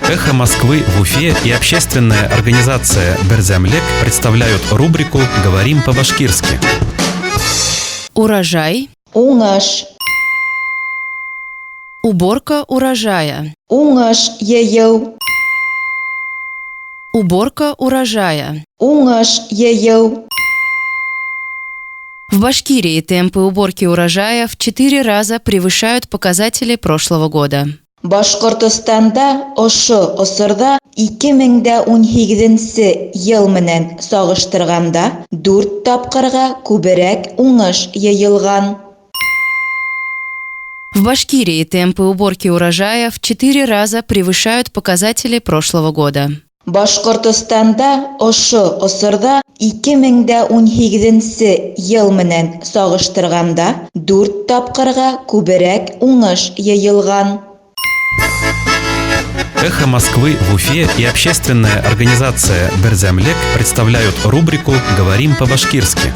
«Эхо Москвы» в Уфе и общественная организация «Берзямлек» представляют рубрику «Говорим по-башкирски». Урожай. Уңаш. Уборка урожая. Уңаш йыйыу. Уборка урожая. Уңаш йыйыу. В Башкирии темпы уборки урожая в 4 раза превышают показатели прошлого года. Башкортостанда ошо осырда 2018 ел менән сагыштырганда 4 тапкырга күбрәк уңыш йыелган. В Башкирии темпы уборки урожая в 4 раза превышают показатели прошлого года. Башкортостанда ошо осырда 2018 ел менән сагыштырганда 4 тапкырга күбрәк уңыш йыелган. «Эхо Москвы» в Уфе и общественная организация «Берзямлек» представляют рубрику «Говорим по-башкирски».